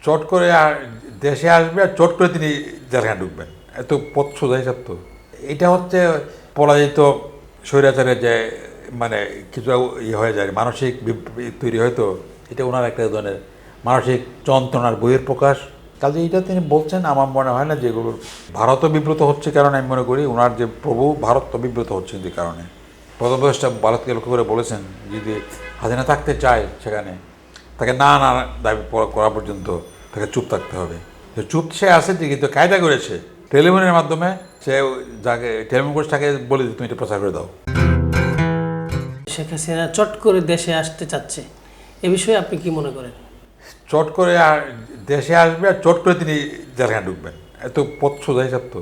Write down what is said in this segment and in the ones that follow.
চট করে আর দেশে আসবে আর চট করে তিনি জেলখানায় ঢুকবেন, এত পথ সোজা হিসাব তো। এটা হচ্ছে পরাজিত স্বৈরাচারের যে মানে কিছু হয়ে যায়, মানসিক তৈরি হয় তো। এটা ওনার একটা ধরনের মানসিক যন্ত্রণার বইয়ের প্রকাশ। কাজে এটা তিনি বলছেন, আমার মনে হয় না যেগুলোর ভারতও বিব্রত হচ্ছে, কারণ আমি মনে করি ওনার যে প্রভু ভারত তো বিব্রত হচ্ছে যে কারণে। প্রধানমন্ত্রী ভারতকে লক্ষ্য করে বলেছেন যদি হাসিনা থাকতে চায় সেখানে, তাকে না না দাবি করা পর্যন্ত তাকে চুপ থাকতে হবে। চুপ সে আছে যে, কিন্তু কায়দা করেছে টেলিফোনের মাধ্যমে, সে যাকে টেলিফোন করে তাকে বলে দিতে তুমি এটা প্রচার করে দাও। শেখ হাসিনা চট করে দেশে আসতে চাচ্ছে, এ বিষয়ে আপনি কি মনে করেন? চট করে আর দেশে আসবে আর চট করে তিনি জেলখানায় ঢুকবেন, এত পথ সোজা হিসাব তো।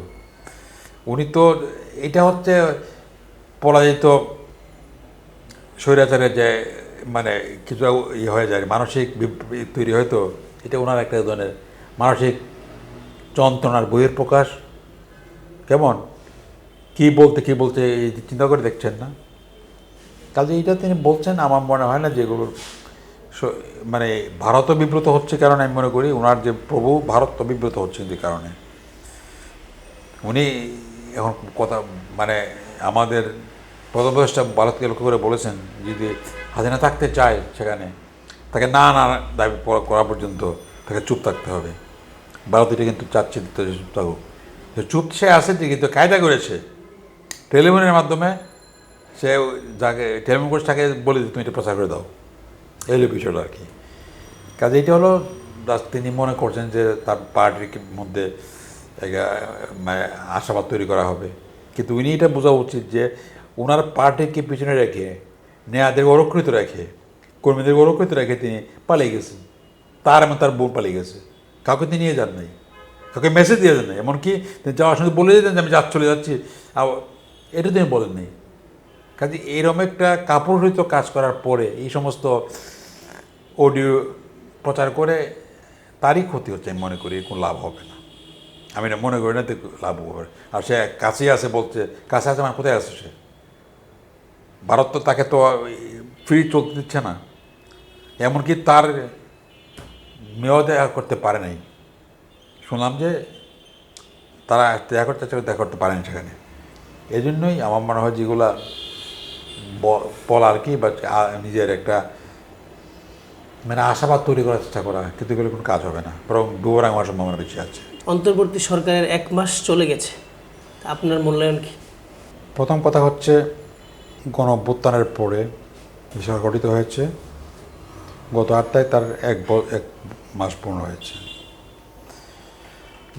উনি তো, এটা হচ্ছে পরাজিত স্বৈরাচারের যে মানে কিছু হয়ে যায়, মানসিক তৈরি হয় তো। এটা ওনার একটা ধরনের মানসিক যন্ত্রণার বইয়ের প্রকাশ। কেমন কী বলতে এই চিন্তা করে দেখছেন না? কাজে এটা তিনি বলছেন, আমার মনে হয় না যেগুলোর মানে ভারতও বিব্রত হচ্ছে, কারণ আমি মনে করি ওনার যে প্রভু ভারত তো বিব্রত হচ্ছে যে কারণে। উনি এখন কথা মানে আমাদের প্রধানমন্ত্রী ভারতকে লক্ষ্য করে বলেছেন যদি হাসিনা থাকতে চায় সেখানে, তাকে না না দাবি করা পর্যন্ত তাকে চুপ থাকতে হবে। ভারত এটা কিন্তু চাচ্ছে চুপ থাকুক। চুপ সে আছে যে, কিন্তু কায়দা করেছে টেলিফোনের মাধ্যমে, সে যাকে টেলিফোন করে তাকে বলে দিতে তুমি এটা প্রচার করে দাও। এই হলো বিষয়টা আর কি। কাজে এটা হলো তিনি মনে করছেন যে তার পার্টির মধ্যে মানে আশাবাদ তৈরি করা হবে, কিন্তু উনি এটা বোঝা উচিত যে ওনার পার্টিকে পিছনে রেখে, নেয়াদের অরক্ষিত রেখে, কর্মীদের অরক্ষিত রেখে তিনি পালিয়ে গেছেন। তার এমন তার বোন পালিয়ে গেছে, কাউকে তিনি নিয়ে যান নাই, কাউকে মেসেজ দিয়ে যান নাই। এমনকি তিনি যাওয়ার সঙ্গে বলে দিতেন যে আমি চলে যাচ্ছি, এটা তিনি বলেন নাই। কাজে এইরকম একটা কাপুরুষিত কাজ করার পরে এই সমস্ত অডিও প্রচার করে তারই ক্ষতি হচ্ছে, আমি মনে করি কোনো লাভ হবে না। আমি না মনে করি না তো লাভ হবে। আর সে কাছেই আছে বলছে, কাছে আছে মানে কোথায় আছে সে? ভারত তো তাকে তো ফ্রি চলতে দিচ্ছে না, এমনকি তার মেয়েও দেখা করতে পারে নাই। শুনলাম যে তারা দেখা করতে দেখা করতে পারেনি সেখানে। এই জন্যই আমার মনে হয় যেগুলা বলা আর কি, বা নিজের একটা মানে আশাবাদ তৈরি করার চেষ্টা করা, কিন্তু এগুলো কোনো কাজ হবে না, বরং ডুবোরাং হওয়ার সম্ভাবনা বেশি আছে। অন্তর্বর্তী সরকারের 1 মাস চলে গেছে, আপনার মূল্যায়ন কি? প্রথম কথা হচ্ছে, গণ অভ্যুত্থানের পরে সরকার গঠিত হয়েছে, গত 8টায় তার এক মাস পূর্ণ হয়েছে।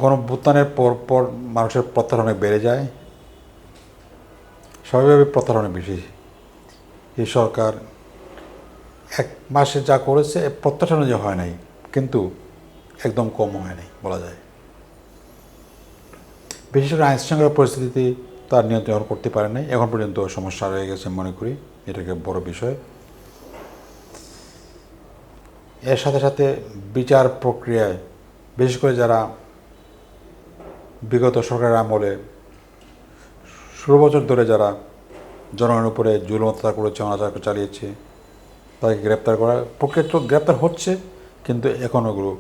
গণ অভ্যুত্থানের পর মানুষের প্রত্যাশা অনেক বেড়ে যায়, স্বাভাবিকভাবে প্রত্যাশা অনেক বেশি। এই সরকার 1 মাসে যা করেছে প্রত্যাশা অনুযায়ী হয় নাই, কিন্তু একদম কম হয় নাই বলা যায়। বিশেষ করে আইনশৃঙ্খলা পরিস্থিতি তার নিয়ন্ত্রণ করতে পারে নাই, এখন পর্যন্ত সমস্যা রয়ে গেছে মনে করি, এটাকে বড় বিষয়। এর সাথে সাথে বিচার প্রক্রিয়ায় বিশেষ করে যারা বিগত সরকারের আমলে 16 বছর ধরে যারা জনগণের উপরে জুলুম অত্যাচার করেছে, অনাচার চালিয়েছে, তাদেরকে গ্রেপ্তার করা প্রক্রিয়া তো গ্রেপ্তার হচ্ছে, কিন্তু এখন ওগুলো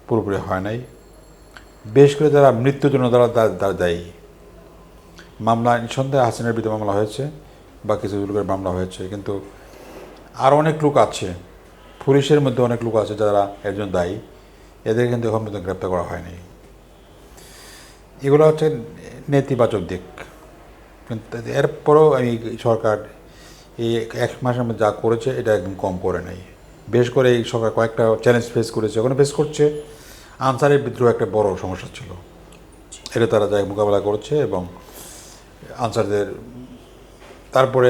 পুরোপুরি হয় নাই। বিশেষ করে যারা মৃত্যুর জন্য তারা দায়ী, মামলা নিঃসন্দেহে হাসিনার বিরুদ্ধে মামলা হয়েছে বা কিছু লোকের মামলা হয়েছে, কিন্তু আরও অনেক লোক আছে, পুলিশের মধ্যে অনেক লোক আছে যারা এর জন্য দায়ী, এদের কিন্তু এখন পর্যন্ত গ্রেপ্তার করা হয়নি। এগুলো হচ্ছে নেতিবাচক দিক। কিন্তু এরপরেও আমি সরকার এই 1 মাসের মধ্যে যা করেছে এটা একদম কম করে নাই। বিশেষ করে এই সরকার কয়েকটা চ্যালেঞ্জ ফেস করেছে, ওখানে ফেস করছে। আনসারের বিদ্রোহ একটা বড় সমস্যা ছিল, এটা তারা যাই মোকাবেলা করেছে, এবং আনসারদের তারপরে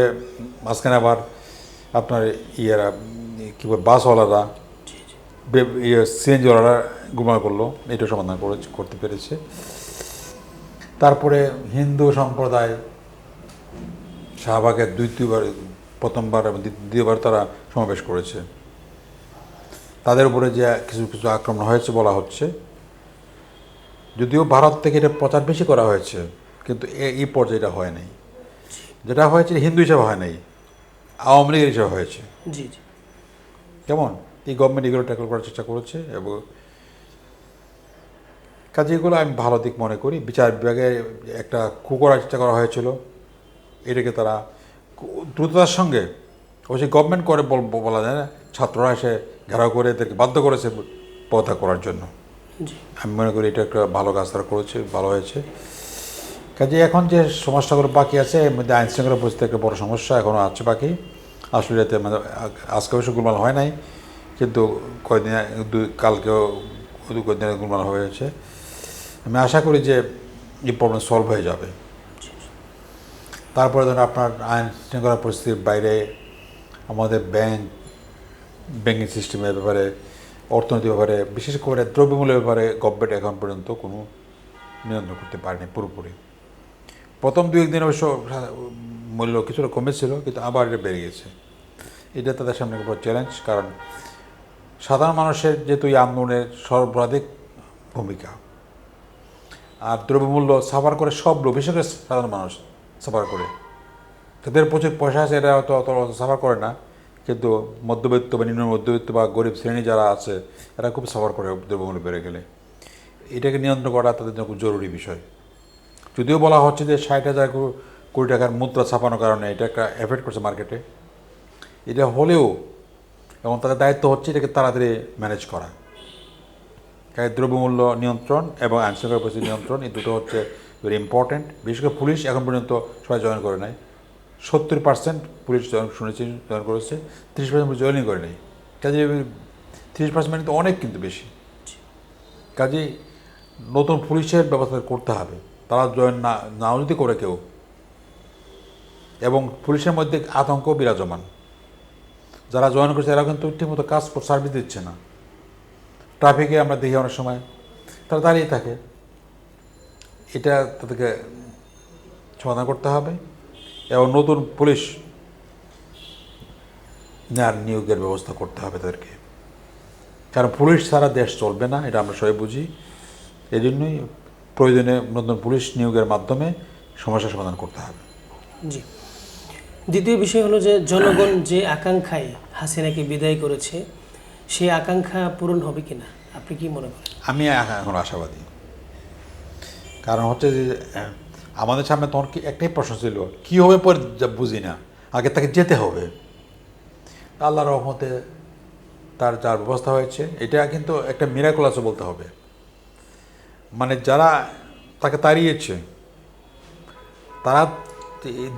মাঝখানে আবার আপনার ইয়েরা কী বল বাসওয়ালারা, সিএনজিওয়ালারা গুমরা করলো, এটা সমাধান করতে পেরেছে। তারপরে হিন্দু সম্প্রদায় শাহবাগের প্রথমবার এবং দ্বিতীয়বার তারা সমাবেশ করেছে, তাদের উপরে যে কিছু কিছু আক্রমণ হয়েছে বলা হচ্ছে, যদিও ভারত থেকে এটা প্রচার বেশি করা হয়েছে, কিন্তু এই পর্যায়ে এটা হয় নাই। যেটা হয়েছে হিন্দু হিসাবে হয় নাই, আওয়ামী লীগের হিসাবে হয়েছে। জি জি। কেমন এই গভর্নমেন্ট এগুলো ট্যাকল করার চেষ্টা করেছে, এবং কাজে এগুলো আমি ভালো দিক মনে করি। বিচার বিভাগে একটা কু করার চেষ্টা করা হয়েছিল, এটাকে তারা দ্রুততার সঙ্গে, অবশ্যই গভর্নমেন্ট করে বলা যায় না, ছাত্ররা এসে ঘেরাও করে এদেরকে বাধ্য করেছে পদত্যাগ করার জন্য। জি আমি মনে করি এটা একটা ভালো কাজ তারা করেছে, ভালো হয়েছে। কাজে এখন যে সমস্যাগুলো বাকি আছে এর মধ্যে আইন শৃঙ্খলা পরিস্থিতি একটা বড় সমস্যা এখনও আছে বাকি। আসলে এতে মানে আজকে অবশ্য গোলমাল হয় নাই, কিন্তু কয়েকদিন কালকেও কয়েকদিন গোলমাল হয়েছে। আমি আশা করি যে এই প্রবলেম সলভ হয়ে যাবে। তারপরে ধরুন আপনার আইন শৃঙ্খলা পরিস্থিতির বাইরে আমাদের ব্যাংকিং সিস্টেমের ব্যাপারে, অর্থনীতির ব্যাপারে, বিশেষ করে দ্রব্যমূল্যের ব্যাপারে গভর্নমেন্ট এখন পর্যন্ত কোনো নিয়ন্ত্রণ করতে পারেনি পুরোপুরি। প্রথম 2-1 দিন অবশ্য মূল্য কিছুটা কমেছিল, কিন্তু আবার এটা বেড়ে গেছে। এটা তাদের সামনে একটা বড় চ্যালেঞ্জ, কারণ সাধারণ মানুষের যেহেতু এই আন্দোলনের সর্বাধিক ভূমিকা, আর দ্রব্যমূল্য সাফার করে সব লোক, বিশেষ করে সাধারণ মানুষ সাফার করে। তাদের প্রচুর পয়সা আছে, এরা হয়তো অত সাফার করে না, কিন্তু মধ্যবিত্ত বা নিম্ন মধ্যবিত্ত বা গরিব শ্রেণী যারা আছে এরা খুব সাফার করে দ্রব্যমূল্য বেড়ে গেলে। এটাকে নিয়ন্ত্রণ করা তাদের জন্য খুব জরুরি বিষয়। যদিও বলা হচ্ছে যে 60,000 কোটি টাকার মুদ্রা ছাপানোর কারণে এটা একটা এফেক্ট করছে মার্কেটে, এটা হলেও এবং তাদের দায়িত্ব হচ্ছে এটাকে তাড়াতাড়ি ম্যানেজ করা। তাই দ্রব্যমূল্য নিয়ন্ত্রণ এবং আইন শৃঙ্খলা পরিস্থিতি নিয়ন্ত্রণ, এই দুটো হচ্ছে ভেরি ইম্পর্টেন্ট। বিশেষ করে পুলিশ এখন পর্যন্ত সবাই জয়েন করে নাই। 70% পুলিশ শুনেছি জয়েন করেছে, 30% পুলিশ জয়েনই করে নাই। কাজে 30% মানে তো অনেক, কিন্তু বেশি। কাজেই নতুন পুলিশের ব্যবস্থা করতে হবে, তারা জয়েন নাও যদি করে কেউ, এবং পুলিশের মধ্যে আতঙ্ক বিরাজমান। যারা জয়েন করছে এরা কিন্তু ঠিকমতো কাজ সার্ভিস দিচ্ছে না। ট্রাফিকে আমরা দেখি অনেক সময় তারা দাঁড়িয়ে থাকে। এটা তাদেরকে সমাধান করতে হবে, এবং নতুন পুলিশ নিয়োগের ব্যবস্থা করতে হবে তাদেরকে, কারণ পুলিশ ছাড়া দেশ চলবে না, এটা আমরা সবাই বুঝি। এই জন্যই প্রয়োজনে নতুন পুলিশ নিয়োগের মাধ্যমে সমস্যার সমাধান করতে হবে। জি। দ্বিতীয় বিষয় হলো যে জনগণ যে আকাঙ্ক্ষায় হাসিনাকে বিদায় করেছে, সেই আকাঙ্ক্ষা পূরণ হবে কিনা আপনি কি মনে করেন? আমি এখন আশাবাদী, কারণ হচ্ছে যে আমাদের সামনে তখন কি একটাই প্রশ্ন ছিল, কী হবে পরে বুঝি না, আগে তাকে যেতে হবে। আল্লাহর রহমতে তার যার ব্যবস্থা হয়েছে, এটা কিন্তু একটা মিরাকল আছে বলতে হবে। মানে যারা তাকে তাড়িয়েছে তারা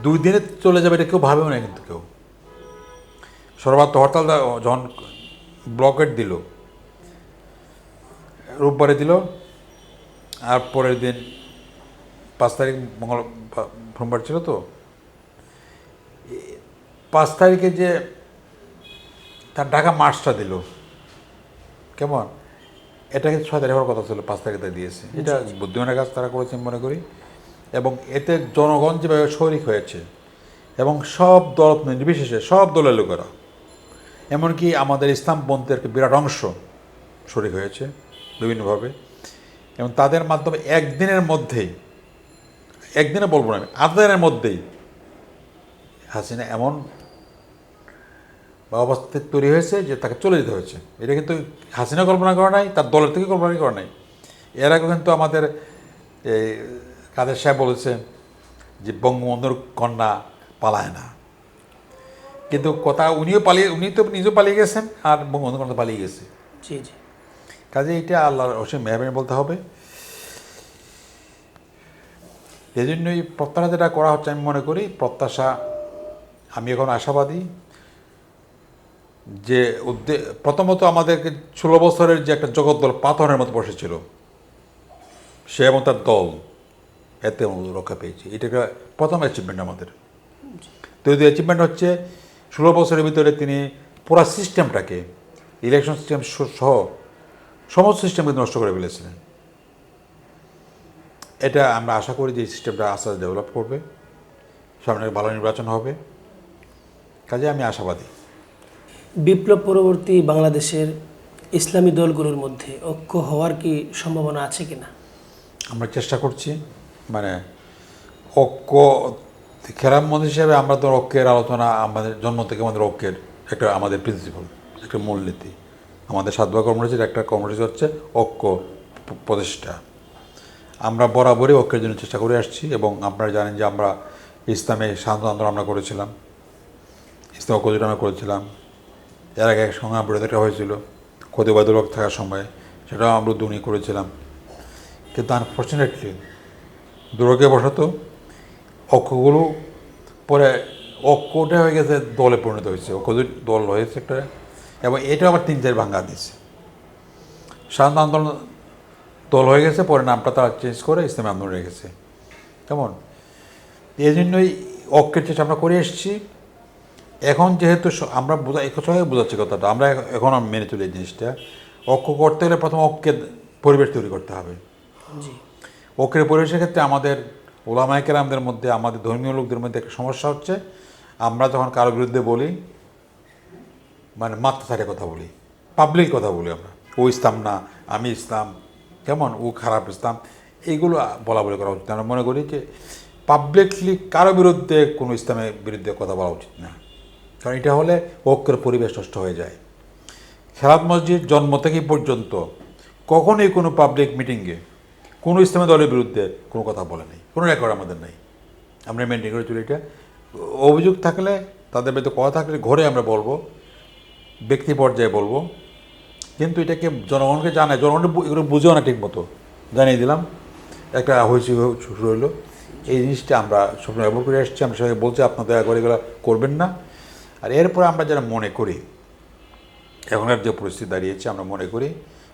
2 দিনে চলে যাবে এটা কেউ ভাবেও না, কিন্তু কেউ। সর্বাত্ম হরতাল যখন ব্লকেট দিল, রোববারে দিল, আর পরের দিন 5 তারিখ সোমবার ছিল, তো 5 তারিখে যে তার ঢাকা মার্চটা দিল, কেমন, এটা কিন্তু 6 তারিখ হওয়ার কথা ছিল, 5 তারিখে দিয়েছে। এটা বুদ্ধিমানের কাজ তারা করেছে মনে করি। এবং এতে জনগণ যেভাবে শরিক হয়েছে, এবং সব দল নির্বিশেষে সব দলের লোকেরা, এমনকি আমাদের ইসলামপন্থীর বিরাট অংশ শরিক হয়েছে বিভিন্নভাবে, এবং তাদের মাধ্যমে একদিনে বলবো না আমি, আধা দিনের মধ্যেই হাসিনা এমন অবস্থা তৈরি হয়েছে যে তাকে চলে যেতে হয়েছে। এটা কিন্তু হাসিনা কল্পনা করা নাই, তার দলের থেকে কল্পনা করা নাই। এর আগে কিন্তু আমাদের এই কাদের সাহেব বলেছে যে বঙ্গবন্ধুর কন্যা পালায় না, কিন্তু কথা উনি তো নিজেও পালিয়ে গেছেন, আর বঙ্গবন্ধুর কন্যা পালিয়ে গেছে। জি জি। কাজে এটা আল্লাহর অবশ্যই মেহরবানি বলতে হবে। এই জন্যই প্রত্যাশা যেটা করা হচ্ছে, আমি মনে করি প্রত্যাশা, আমি এখন আশাবাদী যে প্রথমত আমাদেরকে 16 বছরের যে একটা জগদ্দল পাথরের মতো বসেছিল, সে এবং তার দল, এতে রক্ষা পেয়েছি। এটা একটা প্রথম অ্যাচিভমেন্ট আমাদের। দ্বিতীয় অ্যাচিভমেন্ট হচ্ছে 16 বছরের ভিতরে তিনি পুরো সিস্টেমটাকে, ইলেকশন সিস্টেম সহ সমস্ত সিস্টেমকে নষ্ট করে ফেলেছিলেন। এটা আমরা আশা করি যে এই সিস্টেমটা আস্তে আস্তে ডেভেলপ করবে, সামনে ভালো নির্বাচন হবে। কাজে আমি আশাবাদী। বিপ্লব পরবর্তী বাংলাদেশের ইসলামী দলগুলোর মধ্যে ঐক্য হওয়ার কি সম্ভাবনা আছে কিনা? আমরা চেষ্টা করছি, মানে ঐক্য খেলার মধ্যে হিসেবে আমরা তো ঐক্যের আলোচনা, আমাদের জন্ম থেকে আমাদের ঐক্যের একটা আমাদের প্রিন্সিপাল, একটা মূলনীতি। আমাদের 7 ভাগ কর্মসূচির একটা কর্মসূচি হচ্ছে ঐক্য প্রতিষ্ঠা। আমরা বরাবরই ঐক্যের জন্য চেষ্টা করে আসছি এবং আপনারা জানেন যে আমরা ইসলামে শান্ত আন্দোলন আমরা করেছিলাম, ইসলাম ঐক্য জোট আমরা করেছিলাম। এর আগে এক সংগ্রাম প্রতিষ্ঠা হয়েছিল খতিবাদুল হক থাকার সময়, সেটাও আমরা দুর্নীতি করেছিলাম। কিন্তু আনফর্চুনেটলি দুর্ভাগ্যবশত ঐক্যগুলো পরে ঐক্যটা হয়ে গেছে দলে পরিণত হয়েছে, ঐক্য দল হয়েছে একটা, এবং এটা আবার 3-4 ভাঙা দিয়েছে। শান্ত আন্দোলন দল হয়ে গেছে, পরে নামটা তারা চেঞ্জ করে ইসলামী আন্দোলন রেখেছে। কেমন এই জন্যই ঐক্যের চেষ্টা আমরা করে এসেছি। এখন যেহেতু আমরা সবাই বোঝাচ্ছি কথাটা, আমরা এখন মেনে চলি এই জিনিসটা। ঐক্য করতে গেলে প্রথম ঐক্যের পরিবেশ তৈরি করতে হবে। জি, ঐক্যের পরিবেশের ক্ষেত্রে আমাদের ওলামায়ে কেরামদের মধ্যে, আমাদের ধর্মীয় লোকদের মধ্যে একটা সমস্যা হচ্ছে, আমরা যখন কারোর বিরুদ্ধে বলি, মানে মাত্রা ছাড়ে কথা বলি, পাবলিক কথা বলি, আমরা ও ইসলাম না, আমি ইসলাম, কেমন ও খারাপ ইসলাম, এইগুলো বলা বলে করা উচিত। আমরা মনে করি যে পাবলিকলি কারো বিরুদ্ধে কোনো ইসলামের বিরুদ্ধে কথা বলা উচিত না, কারণ এটা হলে ঐক্যের পরিবেশ নষ্ট হয়ে যায়। খেলাত মসজিদ জন্ম থেকে পর্যন্ত কখনোই কোনো পাবলিক মিটিংয়ে কোনো ইসলামী দলের বিরুদ্ধে কোনো কথা বলে নেই, কোনো রেকর্ড আমাদের নেই। আমরা মেনটেন করে চলি এটা। অভিযোগ থাকলে, তাদের বিরুদ্ধে কথা থাকলে ঘরে আমরা বলবো, ব্যক্তি পর্যায়ে বলবো, কিন্তু এটাকে জনগণকে জানায়, জনগণ এগুলো বুঝেও না ঠিক মতো। জানিয়ে দিলাম, একটা হয়েছে শুরু হইলো। এই জিনিসটা আমরা সবসময় ব্যবহার করে আসছি। আমরা সবাই বলছি আপনার দয়া করে এগুলো করবেন না। আর এরপরে আমরা যারা মনে করি, এখনকার যে পরিস্থিতি দাঁড়িয়েছে, আমরা মনে করি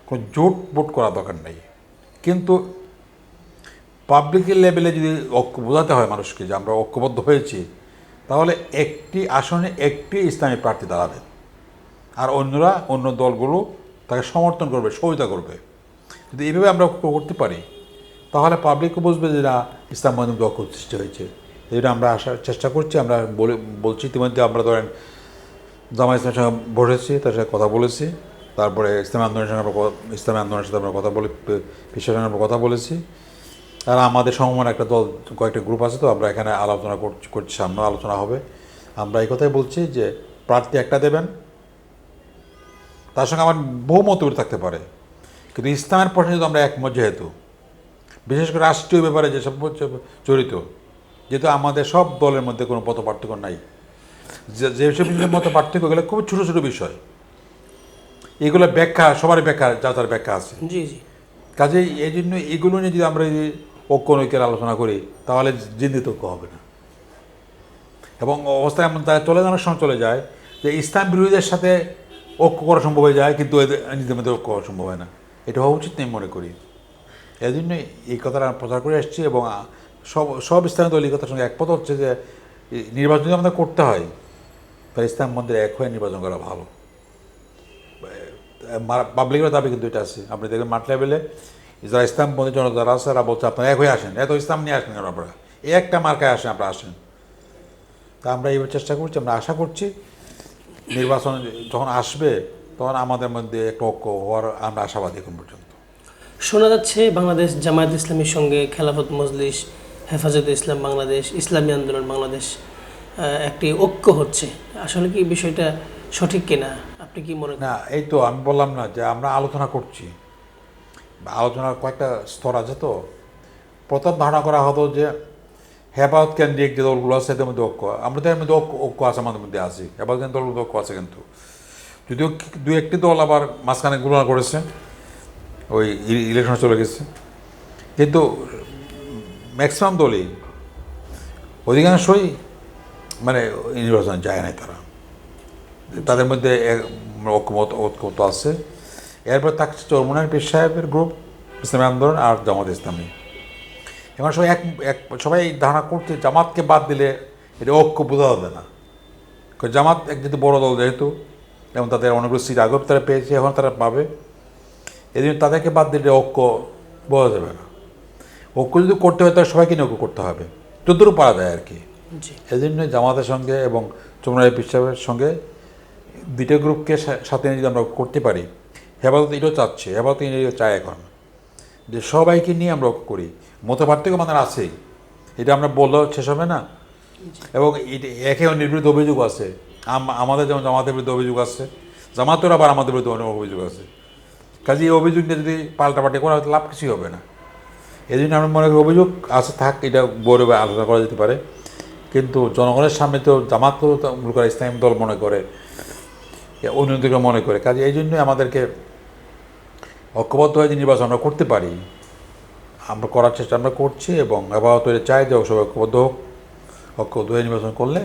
কোনো জোট বোট করা দরকার নেই, কিন্তু পাবলিকের লেভেলে যদি ঐক্য বোঝাতে হয় মানুষকে যে আমরা ঐক্যবদ্ধ হয়েছি, তাহলে একটি আসনে একটি ইসলামী প্রার্থী দাঁড়াবে, আর অন্যরা, অন্য দলগুলো তাকে সমর্থন করবে, সহযোগিতা করবে। যদি এইভাবে আমরা ঐক্য করতে পারি, তাহলে পাবলিকও বুঝবে যে না, ইসলাম মাধ্যমে ঐক্য সৃষ্টি হয়েছে। এটা আমরা আসার চেষ্টা করছি। আমরা বলছি ইতিমধ্যে, আমরা ধরেন জামায়াত ইসলামের সঙ্গে বসেছি, তার সাথে কথা বলেছি, তারপরে ইসলামী আন্দোলনের সঙ্গে ইসলামী আন্দোলনের সাথে আমরা কথা বলে, বিশ্বের সঙ্গে আমরা কথা বলেছি। আর আমাদের সমমান একটা দল, কয়েকটা গ্রুপ আছে, তো আমরা এখানে আলোচনা করছি, সামনে আলোচনা হবে। আমরা এই কথাই বলছি যে প্রার্থী একটা দেবেন, তার সঙ্গে আমার বহু মতভেদ থাকতে পারে, কিন্তু ইসলামের প্রশ্নে যদি আমরা একমত, যেহেতু বিশেষ করে রাষ্ট্রীয় ব্যাপারে যেসব জড়িত, যেহেতু আমাদের সব দলের মধ্যে কোনো পথ পার্থক্য নাই, যেসব মতো পার্থক্য, এগুলো খুব ছোটো ছোটো বিষয়, এগুলো ব্যাখ্যা, সবারই ব্যাখ্যা, যা তার ব্যাখ্যা আছে। জি, জি। কাজেই এই জন্য এগুলো নিয়ে যদি আমরা ঐক্য নৈক্যের আলোচনা করি, তাহলে জিন্দিত ঐক্য হবে না। এবং অবস্থা এমন তাই চলে যাওয়ার সময় চলে যায় যে ইসলাম বিরোধীদের সাথে ঐক্য করা সম্ভব হয়ে যায়, কিন্তু এদের নিজেদের মধ্যে ঐক্য করা সম্ভব হয় না। এটা হওয়া উচিত নেই মনে করি। এই জন্যই এই কথাটা প্রচার করে আসছি, এবং সব ইসলামী দল এই কথার সঙ্গে একমত হচ্ছে যে নির্বাচন যদি আমাদের করতে হয়, তাহলে ইসলাম মন্দিরে এক হয়ে নির্বাচন করা ভালো। পাবলিকের দাবি কিন্তু এটা আছে। আপনি দেখবেন মাঠ লেভেলে যারা ইসলাম বন্ধু যারা আছে, তারা বলছে আপনারা এক হয়ে আসেন, এত ইসলাম নিয়ে আসেন কেন আপনারা, এই একটা মার্কায় আসেন, আপনারা আসেন। তা আমরা এইভাবে চেষ্টা করছি। আমরা আশা করছি নির্বাচন যখন আসবে, তখন আমাদের মধ্যে একটা ঐক্য হওয়ার আমরা আশাবাদী এখন পর্যন্ত। শোনা যাচ্ছে বাংলাদেশ জামায়াত ইসলামীর সঙ্গে খেলাফত মজলিস, হেফাজতে ইসলাম বাংলাদেশ, ইসলামী আন্দোলন বাংলাদেশ একটি ঐক্য হচ্ছে। আসলে কি বিষয়টা সঠিক কিনা, আপনি কি মনে করেন? না, এই তো আমি বললাম না যে আমরা আলোচনা করছি, আলোচনার কয়েকটা স্তর আছে। তো প্রথম ধারণা করা হতো যে হেফাজত কেন্দ্রিক যে দলগুলো আছে এদের মধ্যে ঐক্য, আমরা তো এর মধ্যে ঐক্য আছে, আমাদের মধ্যে আছি, হেফাজত কেন্দ্রিক দলগুলো ঐক্য আছে, কিন্তু যদিও দু একটি দল আবার মাঝখানে গুণনা করেছে, ওই ইলেকশন চলে গেছে, কিন্তু ম্যাক্সিমাম দলই, অধিকাংশই মানে নির্বাচন যায় নাই, তাদের মধ্যে ঐক্যমত আছে। এরপর থাকছে চরমোনাই পীর সাহেবের গ্রুপ, ইসলামী আন্দোলন আর জামাত ইসলামী। এখন সবাই ধারণা করছে জামাতকে বাদ দিলে এটা ঐক্য বোঝা যাবে না, কারণ জামাত যেহেতু বড় দল, যেহেতু এবং তাদের অনেকগুলো সিট আগেও তারা পেয়েছে, এখন তারা পাবে, এই জন্য তাদেরকে বাদ দিলে ঐক্য বোঝা যাবে না। ঐক্য যদি করতে হয়, তাহলে সবাইকে নিয়ে ঐক্য করতে হবে, যতটুকু পারা যায় আর কি। এই জন্য জামাতের সঙ্গে এবং চরমোনাই পীর সাহেবের সঙ্গে দুইটা গ্রুপকে সাথে নিয়ে যদি আমরা করতে পারি, হেফাজত এটাও চাচ্ছে, হেফাজত চায় এখন যে সবাইকে নিয়ে আমরা করি। মত পার্থক্য আমাদের আছেই, এটা আমরা বললেও শেষ হবে না। এবং একে অন্যের বিরুদ্ধে অভিযোগ আছে, আমাদের যেমন জামাতের বিরুদ্ধে অভিযোগ আছে, জামাতের আবার আমাদের বিরুদ্ধে অনেক অভিযোগ আছে। কাজে এই অভিযোগ নিয়ে যদি পাল্টাপাল্টি করা হয়, লাভ কিছুই হবে না। এই জন্য আমরা মনে করি অভিযোগ আছে থাক, এটা বোর্ডে আলোচনা করা যেতে পারে, কিন্তু জনগণের সামনে তো জামাত করে ইসলামী দল মনে করে, অন্যদিকে মনে করে, কাজে এই জন্যই আমাদেরকে ঐক্যবদ্ধ হয়ে যে নির্বাচন আমরা করতে পারি, আমরা করার চেষ্টা আমরা করছি, এবং আপাতত এটা চাই যে সবাই ঐক্যবদ্ধ হোক। ঐক্যবদ্ধ হয়ে নির্বাচন করলে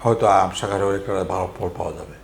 হয়তো শাখার একটা ভালো ফল পাওয়া যাবে।